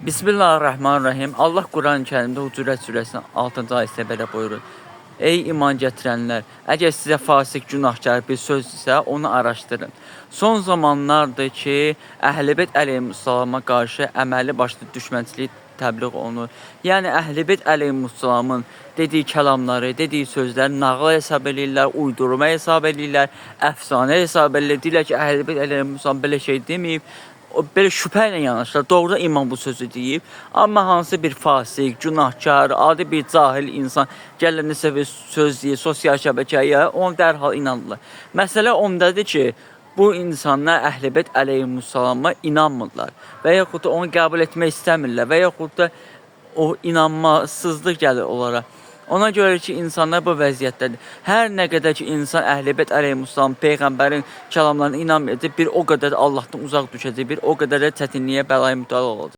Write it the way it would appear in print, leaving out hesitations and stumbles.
Bismillahirrahmanirrahim. Allah Quran-ı Kərimdə Hucurat surəsinin 6-cı ayəsində belə buyurur. Ey iman gətirənlər, əgər sizə fasik, günahkar bir söz isə onu araşdırın. Son zamanlardır ki, Əhl-i-Beyt əleyhissalama qarşı əməli başlı düşmənçilik təbliğ olunur. Yəni Əhl-i-Beyt əleyhissalamın dediyi kəlamları, dediyi sözləri nağıl hesab edirlər, uydurma hesab edirlər, əfsanə hesab edirlər. Deyirlər ki, Əhl-i-Beyt əleyhissalam belə şey deməyib. O belə şübhə ilə yanaşırlar. Doğrudan imam bu sözü deyib. Amma hansı bir fasik, günahkar, adi bir cahil insan gələnəsə bir söz deyir sosial şəbəkəyə, onu dərhal inanırlar. Məsələ ondadır ki, bu insanlar Əhl-i-Beyt əleyhissalama inanmırlar və yaxud da onu qəbul etmək istəmirlər və yaxud da o inanmasızlıq gəlir onlara. Ona görə ki, insanlar bu vəziyyətdədir. Hər nə qədər ki, insan Əhl-i-Beyt əleyhissalam, Peyğəmbərin kəlamlarına inanmayacaq, bir o qədər Allahdan uzaq düşəcək, bir o qədər də çətinliyə, bəlaya müdahil olacaq.